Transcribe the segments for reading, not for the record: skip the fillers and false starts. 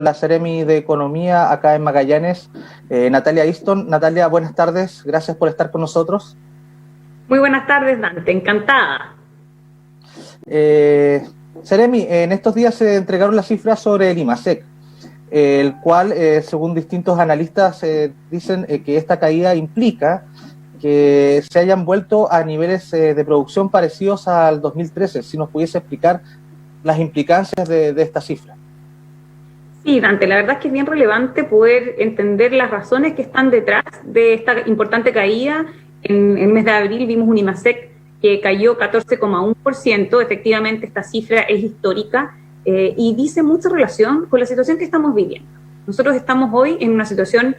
la Seremi de Economía acá en Magallanes, Natalia Easton. Natalia, buenas tardes, gracias por estar con nosotros. Muy buenas tardes, Dante, encantada. Seremi, en estos días se entregaron las cifras sobre el IMASEC, el cual, según distintos analistas, dicen que esta caída implica que se hayan vuelto a niveles de producción parecidos al 2013. Si nos pudiese explicar las implicancias de esta cifra. Sí, Dante, la verdad es que es bien relevante poder entender las razones que están detrás de esta importante caída. En el mes de abril vimos un IMASEC que cayó 14,1%, efectivamente esta cifra es histórica y dice mucha relación con la situación que estamos viviendo. Nosotros estamos hoy en una situación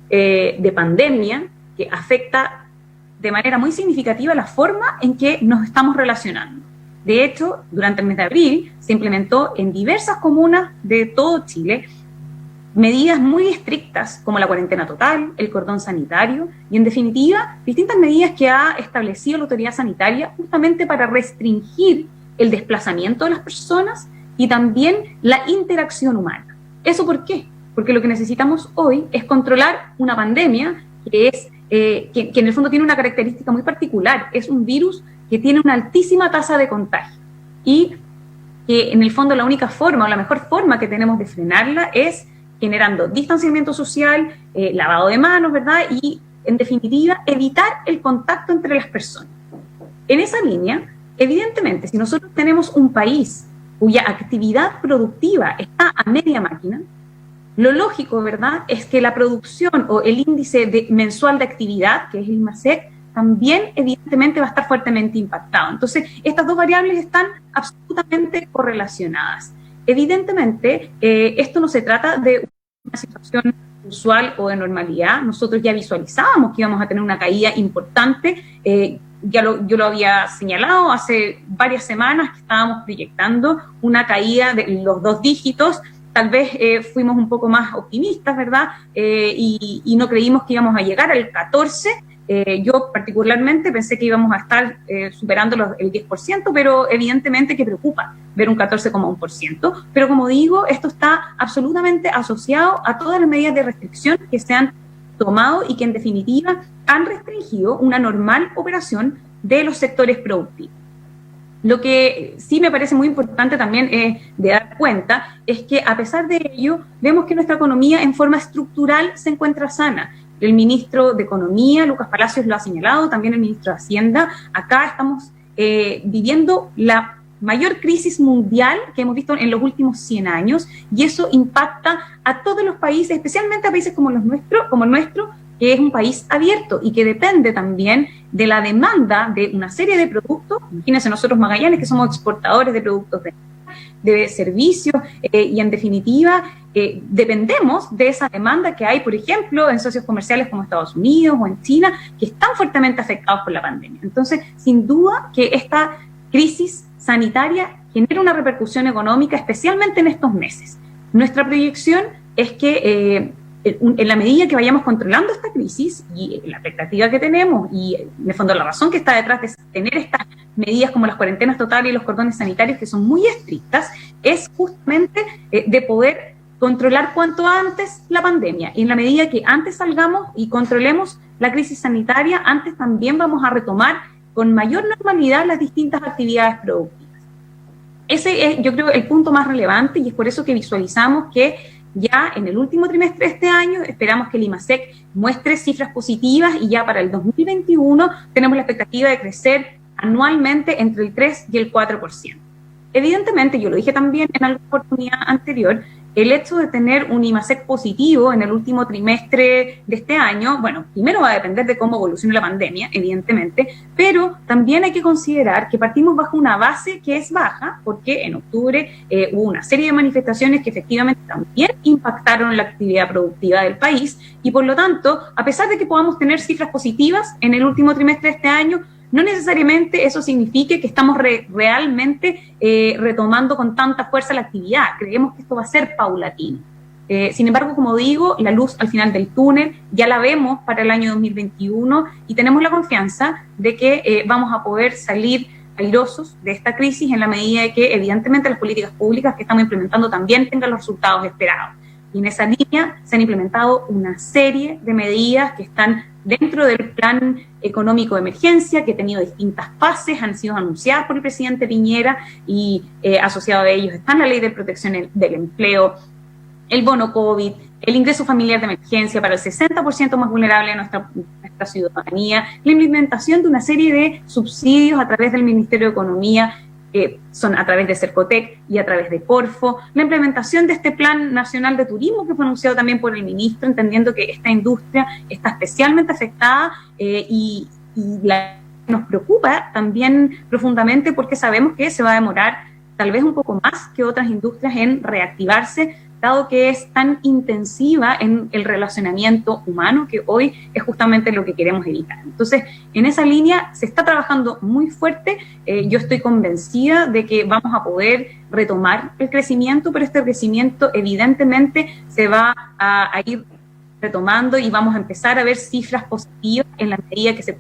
de pandemia que afecta de manera muy significativa la forma en que nos estamos relacionando. De hecho, durante el mes de abril se implementó en diversas comunas de todo Chile medidas muy estrictas como la cuarentena total, el cordón sanitario y, en definitiva, distintas medidas que ha establecido la autoridad sanitaria justamente para restringir el desplazamiento de las personas y también la interacción humana. ¿Eso por qué? Porque lo que necesitamos hoy es controlar una pandemia que en el fondo tiene una característica muy particular. Es un virus que tiene una altísima tasa de contagio y que en el fondo la única forma o la mejor forma que tenemos de frenarla es generando distanciamiento social, lavado de manos, ¿verdad? Y, en definitiva, evitar el contacto entre las personas. En esa línea, evidentemente, si nosotros tenemos un país cuya actividad productiva está a media máquina, lo lógico, ¿verdad?, es que la producción o el índice mensual de actividad, que es el IMASEC, también evidentemente va a estar fuertemente impactado. Entonces, estas dos variables están absolutamente correlacionadas. Evidentemente, esto no se trata de una situación usual o de normalidad. Nosotros ya visualizábamos que íbamos a tener una caída importante. Yo lo había señalado hace varias semanas que estábamos proyectando una caída de los 2 dígitos. Tal vez fuimos un poco más optimistas, ¿verdad? Y no creímos que íbamos a llegar al 14%. Yo particularmente pensé que íbamos a estar superando el 10%, pero evidentemente que preocupa ver un 14,1%. Pero como digo, esto está absolutamente asociado a todas las medidas de restricción que se han tomado y que en definitiva han restringido una normal operación de los sectores productivos. Lo que sí me parece muy importante también de dar cuenta es que a pesar de ello vemos que nuestra economía en forma estructural se encuentra sana. El ministro de Economía, Lucas Palacios, lo ha señalado, también el ministro de Hacienda. Acá estamos viviendo la mayor crisis mundial que hemos visto en los últimos 100 años y eso impacta a todos los países, especialmente a países como el nuestro, que es un país abierto y que depende también de la demanda de una serie de productos. Imagínense nosotros Magallanes, que somos exportadores de productos de servicios y en definitiva dependemos de esa demanda que hay, por ejemplo, en socios comerciales como Estados Unidos o en China, que están fuertemente afectados por la pandemia. Entonces, sin duda que esta crisis sanitaria genera una repercusión económica, especialmente en estos meses. Nuestra proyección es que en la medida que vayamos controlando esta crisis y la expectativa que tenemos y en el fondo la razón que está detrás de tener estas medidas como las cuarentenas totales y los cordones sanitarios que son muy estrictas, es justamente de poder controlar cuanto antes la pandemia. Y en la medida que antes salgamos y controlemos la crisis sanitaria, antes también vamos a retomar con mayor normalidad las distintas actividades productivas. Ese es, yo creo, el punto más relevante y es por eso que visualizamos que ya en el último trimestre de este año esperamos que el IMASEC muestre cifras positivas y ya para el 2021 tenemos la expectativa de crecer anualmente entre el 3 y el 4%. Evidentemente, yo lo dije también en alguna oportunidad anterior, el hecho de tener un IMASEC positivo en el último trimestre de este año, bueno, primero va a depender de cómo evolucione la pandemia, evidentemente, pero también hay que considerar que partimos bajo una base que es baja, porque en octubre hubo una serie de manifestaciones que efectivamente también impactaron la actividad productiva del país, y por lo tanto, a pesar de que podamos tener cifras positivas en el último trimestre de este año, no necesariamente eso signifique que estamos realmente retomando con tanta fuerza la actividad. Creemos que esto va a ser paulatino. Sin embargo, como digo, la luz al final del túnel ya la vemos para el año 2021 y tenemos la confianza de que vamos a poder salir airosos de esta crisis en la medida de que, evidentemente, las políticas públicas que estamos implementando también tengan los resultados esperados. Y en esa línea se han implementado una serie de medidas que están dentro del plan económico de emergencia, que ha tenido distintas fases, han sido anunciadas por el presidente Piñera y asociado a ellos están la ley de protección del empleo, el bono COVID, el ingreso familiar de emergencia para el 60% más vulnerable de nuestra ciudadanía, la implementación de una serie de subsidios a través del Ministerio de Economía, que son a través de Cercotec y a través de Corfo, la implementación de este Plan Nacional de Turismo que fue anunciado también por el ministro, entendiendo que esta industria está especialmente afectada y nos preocupa también profundamente porque sabemos que se va a demorar tal vez un poco más que otras industrias en reactivarse, dado que es tan intensiva en el relacionamiento humano que hoy es justamente lo que queremos evitar. Entonces, en esa línea se está trabajando muy fuerte. Yo estoy convencida de que vamos a poder retomar el crecimiento, pero este crecimiento evidentemente se va a ir retomando y vamos a empezar a ver cifras positivas en la medida que se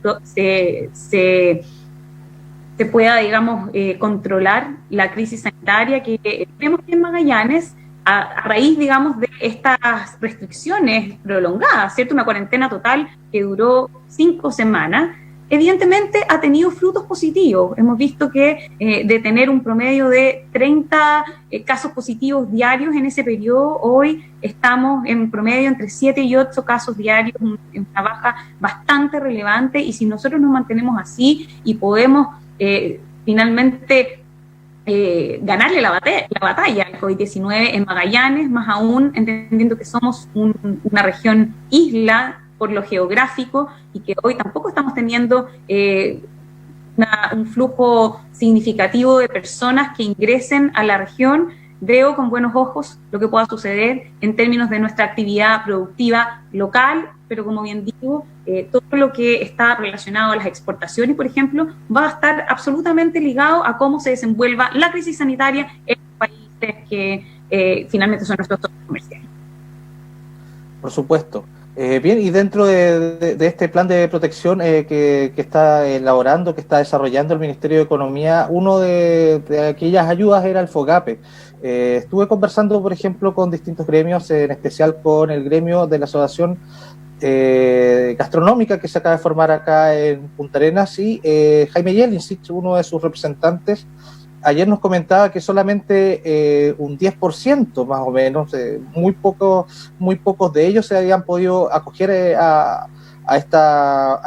pueda, digamos, controlar la crisis sanitaria que vemos que en Magallanes, a raíz, digamos, de estas restricciones prolongadas, ¿cierto? Una cuarentena total que duró 5 semanas, evidentemente ha tenido frutos positivos. Hemos visto que de tener un promedio de 30 casos positivos diarios en ese periodo, hoy estamos en promedio entre 7 y 8 casos diarios, una baja bastante relevante, y si nosotros nos mantenemos así y podemos finalmente ganarle la batalla al COVID-19 en Magallanes, más aún entendiendo que somos una región isla por lo geográfico y que hoy tampoco estamos teniendo un flujo significativo de personas que ingresen a la región. Veo con buenos ojos lo que pueda suceder en términos de nuestra actividad productiva local, pero como bien digo, todo lo que está relacionado a las exportaciones, por ejemplo, va a estar absolutamente ligado a cómo se desenvuelva la crisis sanitaria en los países que finalmente son nuestros socios comerciales. Por supuesto. Bien, y dentro de este plan de protección que está elaborando, que está desarrollando el Ministerio de Economía, uno de aquellas ayudas era el FOGAPE. Estuve conversando, por ejemplo, con distintos gremios, en especial con el gremio de la Asociación Gastronómica que se acaba de formar acá en Punta Arenas, y Jaime Yelinsich, uno de sus representantes, ayer nos comentaba que solamente un 10% más o menos, muy pocos de ellos se habían podido acoger a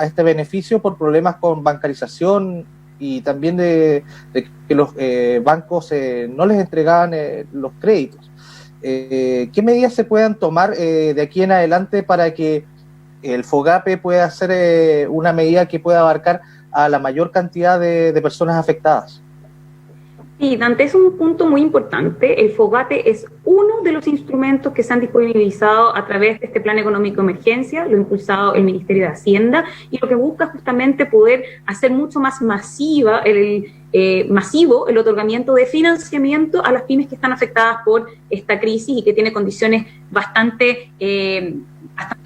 este beneficio por problemas con bancarización y también de que los bancos no les entregaban los créditos. ¿Qué medidas se puedan tomar de aquí en adelante para que el FOGAPE pueda ser una medida que pueda abarcar a la mayor cantidad de personas afectadas? Sí, Dante, es un punto muy importante. El FOGAPE es uno de los instrumentos que se han disponibilizado a través de este Plan Económico de Emergencia, lo ha impulsado el Ministerio de Hacienda, y lo que busca es justamente poder hacer mucho más masivo el otorgamiento de financiamiento a las pymes que están afectadas por esta crisis y que tiene condiciones bastante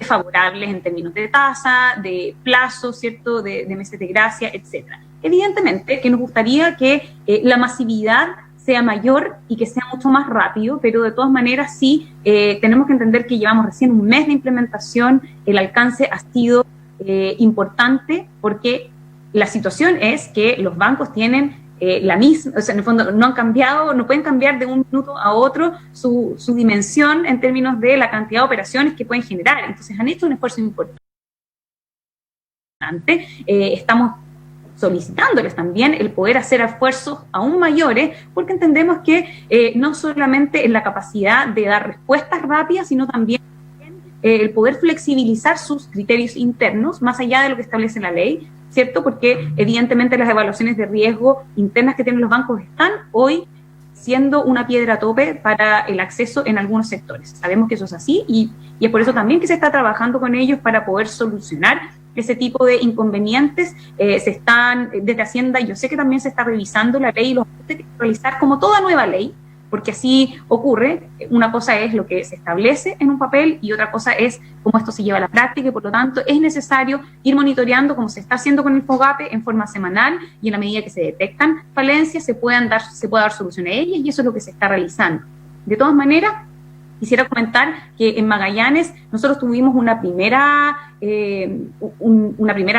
favorables en términos de tasa, de plazo, ¿cierto?, de meses de gracia, etcétera. Evidentemente que nos gustaría que la masividad sea mayor y que sea mucho más rápido, pero de todas maneras sí tenemos que entender que llevamos recién un mes de implementación, el alcance ha sido importante porque la situación es que los bancos tienen la misma, o sea, en el fondo no han cambiado, no pueden cambiar de un minuto a otro su dimensión en términos de la cantidad de operaciones que pueden generar. Entonces han hecho un esfuerzo importante. Estamos solicitándoles también el poder hacer esfuerzos aún mayores, porque entendemos que no solamente en la capacidad de dar respuestas rápidas, sino también el poder flexibilizar sus criterios internos, más allá de lo que establece la ley, ¿cierto? Porque evidentemente las evaluaciones de riesgo internas que tienen los bancos están hoy siendo una piedra a tope para el acceso en algunos sectores. Sabemos que eso es así y es por eso también que se está trabajando con ellos para poder solucionar ese tipo de inconvenientes. Se están, desde Hacienda, yo sé que también se está revisando la ley y los hay que realizar como toda nueva ley, porque así ocurre. Una cosa es lo que se establece en un papel y otra cosa es cómo esto se lleva a la práctica, y por lo tanto es necesario ir monitoreando, como se está haciendo con el FOGAPE, en forma semanal, y en la medida que se detectan falencias se pueda dar solución a ellas, y eso es lo que se está realizando. De todas maneras, Quisiera comentar que en Magallanes nosotros tuvimos una primera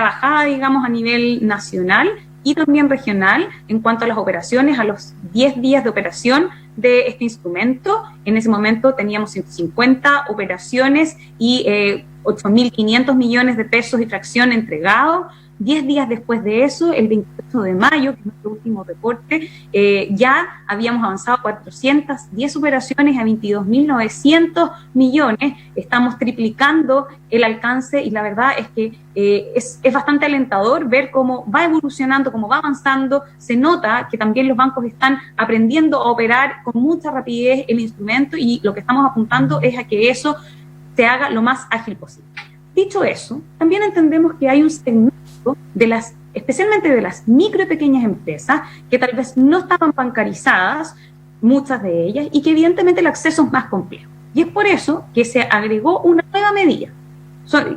bajada, digamos, a nivel nacional y también regional en cuanto a las operaciones, a los 10 días de operación de este instrumento. En ese momento teníamos 150 operaciones y 8.500 millones de pesos y fracción entregados. 10 días después de eso, el 28 de mayo, que es nuestro último reporte, ya habíamos avanzado 410 operaciones a 22.900 millones. Estamos triplicando el alcance y la verdad es que es bastante alentador ver cómo va evolucionando, cómo va avanzando. Se nota que también los bancos están aprendiendo a operar con mucha rapidez el instrumento y lo que estamos apuntando es a que eso se haga lo más ágil posible. Dicho eso, también entendemos que hay un segmento especialmente de las micro y pequeñas empresas que tal vez no estaban bancarizadas, muchas de ellas, y que evidentemente el acceso es más complejo. Y es por eso que se agregó una nueva medida,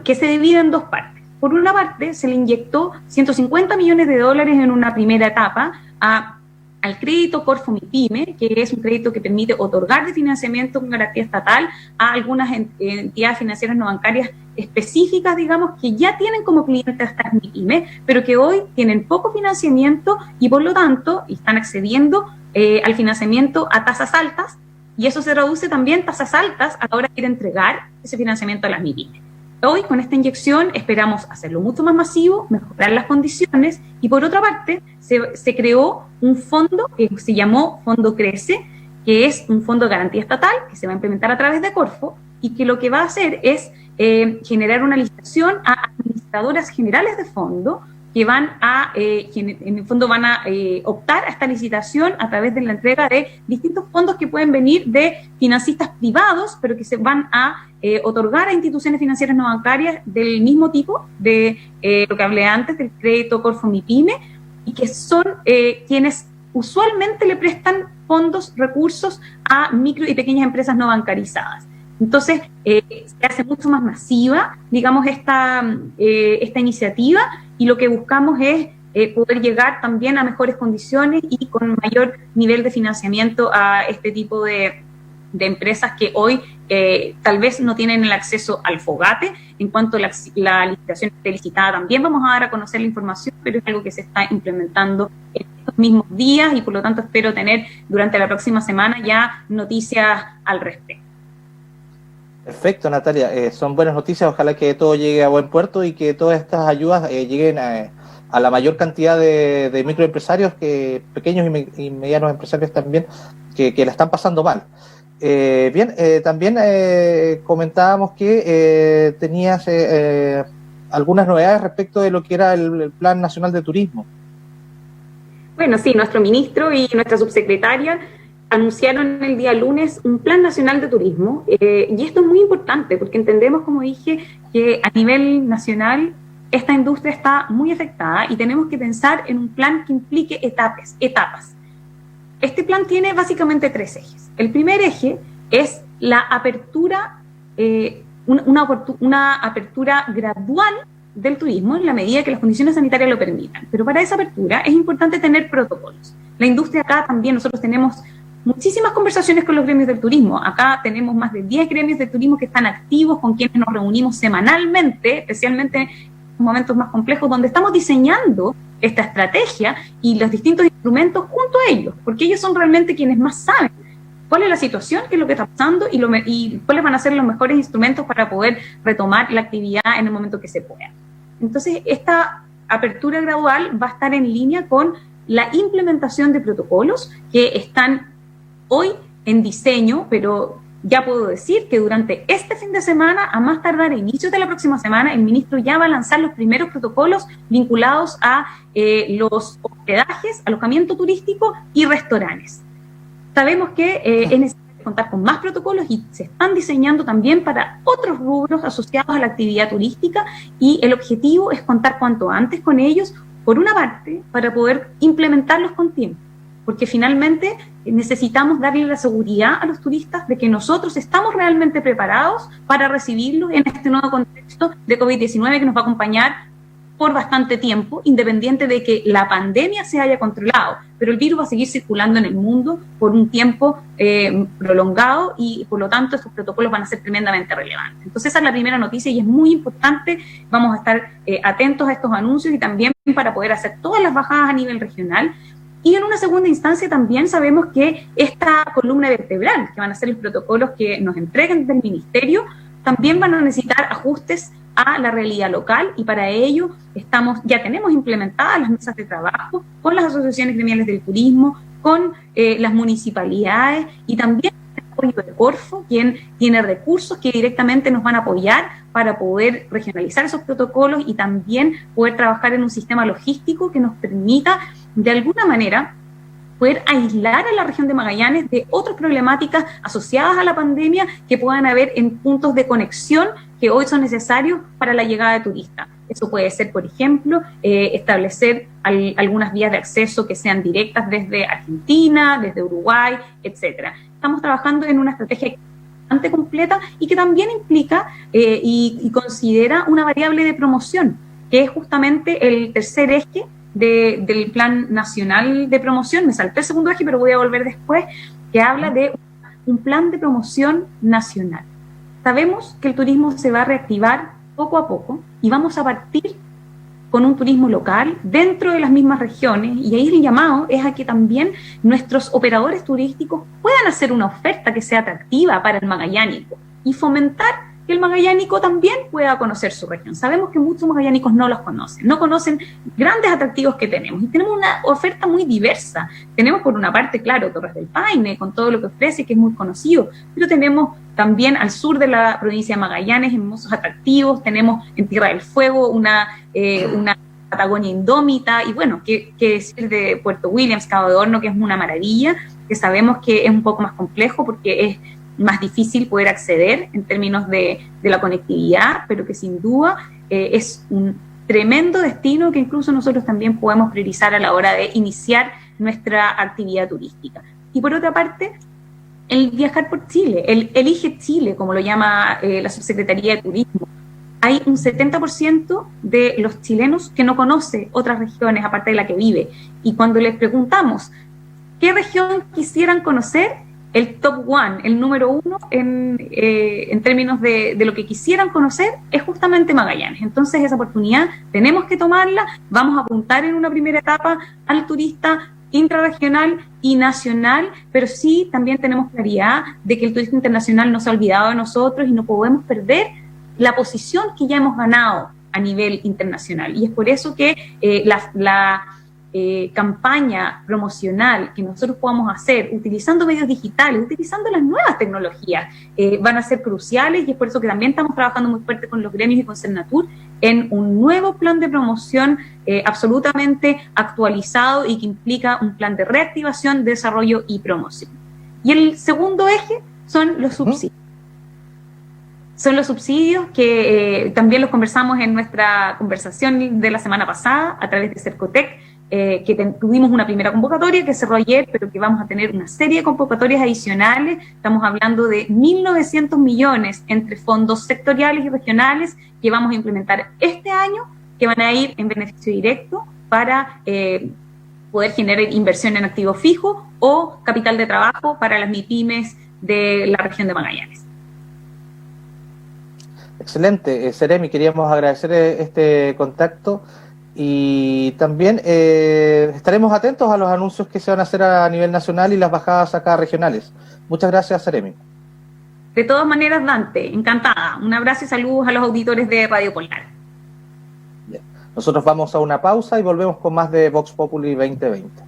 que se divide en dos partes. Por una parte, se le inyectó $150 millones en una primera etapa al crédito Corfo MIPYME, que es un crédito que permite otorgar de financiamiento con garantía estatal a algunas entidades financieras no bancarias específicas, digamos, que ya tienen como clientes a estas MIPYME, pero que hoy tienen poco financiamiento y por lo tanto están accediendo al financiamiento a tasas altas, y eso se reduce también tasas altas a la hora de entregar ese financiamiento a las MIPYME. Hoy, con esta inyección, esperamos hacerlo mucho más masivo, mejorar las condiciones, y por otra parte, se creó un fondo que se llamó Fondo Crece, que es un fondo de garantía estatal que se va a implementar a través de Corfo y que lo que va a hacer es generar una licitación a administradoras generales de fondo que en el fondo van a optar a esta licitación a través de la entrega de distintos fondos que pueden venir de financistas privados, pero que se van a otorgar a instituciones financieras no bancarias del mismo tipo de lo que hablé antes, del crédito Corfo MIPYME, y que son quienes usualmente le prestan fondos, recursos a micro y pequeñas empresas no bancarizadas. Entonces, se hace mucho más masiva, digamos, esta iniciativa, y lo que buscamos es poder llegar también a mejores condiciones y con mayor nivel de financiamiento a este tipo de empresas que hoy tal vez no tienen el acceso al FOGAPE. En cuanto a la licitación esté licitada, también vamos a dar a conocer la información, pero es algo que se está implementando en estos mismos días y por lo tanto espero tener durante la próxima semana ya noticias al respecto. Perfecto, Natalia. Son buenas noticias. Ojalá que todo llegue a buen puerto y que todas estas ayudas lleguen a la mayor cantidad de microempresarios, pequeños y medianos empresarios también, que la están pasando mal. También comentábamos que tenías algunas novedades respecto de lo que era el Plan Nacional de Turismo. Bueno, sí, nuestro ministro y nuestra subsecretaria anunciaron el día lunes un Plan Nacional de Turismo, y esto es muy importante porque entendemos, como dije, que a nivel nacional esta industria está muy afectada y tenemos que pensar en un plan que implique etapas. Este plan tiene básicamente 3 ejes. El primer eje es la apertura, una apertura gradual del turismo en la medida que las condiciones sanitarias lo permitan. Pero para esa apertura es importante tener protocolos. La industria acá también, nosotros tenemos muchísimas conversaciones con los gremios del turismo. Acá tenemos más de 10 gremios de turismo que están activos, con quienes nos reunimos semanalmente, especialmente en momentos más complejos, donde estamos diseñando esta estrategia y los distintos instrumentos junto a ellos, porque ellos son realmente quienes más saben cuál es la situación, qué es lo que está pasando y cuáles van a ser los mejores instrumentos para poder retomar la actividad en el momento que se pueda. Entonces, esta apertura gradual va a estar en línea con la implementación de protocolos que están hoy en diseño, pero ya puedo decir que durante este fin de semana, a más tardar a inicios de la próxima semana, el ministro ya va a lanzar los primeros protocolos vinculados a los hospedajes, alojamiento turístico y restaurantes. Sabemos que es necesario contar con más protocolos y se están diseñando también para otros rubros asociados a la actividad turística, y el objetivo es contar cuanto antes con ellos, por una parte, para poder implementarlos con tiempo, porque finalmente necesitamos darle la seguridad a los turistas de que nosotros estamos realmente preparados para recibirlos en este nuevo contexto de COVID-19 que nos va a acompañar por bastante tiempo, independiente de que la pandemia se haya controlado, pero el virus va a seguir circulando en el mundo por un tiempo prolongado y por lo tanto estos protocolos van a ser tremendamente relevantes. Entonces esa es la primera noticia y es muy importante, vamos a estar atentos a estos anuncios y también para poder hacer todas las bajadas a nivel regional. Y en una segunda instancia también sabemos que esta columna vertebral, que van a ser los protocolos que nos entreguen del Ministerio, también van a necesitar ajustes a la realidad local y para ello ya tenemos implementadas las mesas de trabajo con las asociaciones gremiales del turismo, con las municipalidades y también el apoyo de Corfo, quien tiene recursos que directamente nos van a apoyar para poder regionalizar esos protocolos y también poder trabajar en un sistema logístico que nos permita de alguna manera poder aislar a la región de Magallanes de otras problemáticas asociadas a la pandemia que puedan haber en puntos de conexión que hoy son necesarios para la llegada de turistas. Eso puede ser, por ejemplo, establecer algunas vías de acceso que sean directas desde Argentina, desde Uruguay, etcétera. Estamos trabajando en una estrategia bastante completa y que también implica y considera una variable de promoción, que es justamente el tercer eje del Plan Nacional de Promoción. Me salté el segundo eje, pero voy a volver después, que habla de un plan de promoción nacional. Sabemos que el turismo se va a reactivar poco a poco y vamos a partir con un turismo local dentro de las mismas regiones y ahí el llamado es a que también nuestros operadores turísticos puedan hacer una oferta que sea atractiva para el magallánico y fomentar que el magallánico también pueda conocer su región. Sabemos que muchos magallánicos no los conocen, no conocen grandes atractivos que tenemos y tenemos una oferta muy diversa. Tenemos por una parte, claro, Torres del Paine, con todo lo que ofrece, que es muy conocido, pero tenemos también al sur de la provincia de Magallanes hermosos atractivos, tenemos en Tierra del Fuego una Patagonia indómita y bueno, qué decir de Puerto Williams, Cabo de Horno, que es una maravilla, que sabemos que es un poco más complejo porque es más difícil poder acceder en términos de la conectividad, pero que sin duda es un tremendo destino que incluso nosotros también podemos priorizar a la hora de iniciar nuestra actividad turística. Y por otra parte, el viajar por Chile, el Elige Chile, como lo llama la Subsecretaría de Turismo. Hay un 70% de los chilenos que no conoce otras regiones aparte de la que vive. Y cuando les preguntamos qué región quisieran conocer, el top one, el número uno en términos de lo que quisieran conocer es justamente Magallanes. Entonces esa oportunidad tenemos que tomarla, vamos a apuntar en una primera etapa al turista intrarregional y nacional, pero sí también tenemos claridad de que el turista internacional no se ha olvidado de nosotros y no podemos perder la posición que ya hemos ganado a nivel internacional. Y es por eso que la campaña promocional que nosotros podamos hacer utilizando medios digitales, utilizando las nuevas tecnologías, van a ser cruciales y es por eso que también estamos trabajando muy fuerte con los gremios y con Cernatur en un nuevo plan de promoción absolutamente actualizado y que implica un plan de reactivación, desarrollo y promoción. Y el segundo eje son los subsidios. Son los subsidios que también los conversamos en nuestra conversación de la semana pasada a través de Cercotec, que tuvimos una primera convocatoria que cerró ayer, pero que vamos a tener una serie de convocatorias adicionales. Estamos hablando de 1.900 millones entre fondos sectoriales y regionales que vamos a implementar este año, que van a ir en beneficio directo para poder generar inversión en activo fijo o capital de trabajo para las MIPYMES de la región de Magallanes. Excelente, Seremi, queríamos agradecer este contacto y también estaremos atentos a los anuncios que se van a hacer a nivel nacional y las bajadas acá regionales. Muchas gracias, Seremi. De todas maneras, Dante, encantada. Un abrazo y saludos a los auditores de Radio Polar. Bien. Nosotros vamos a una pausa y volvemos con más de Vox Populi 2020.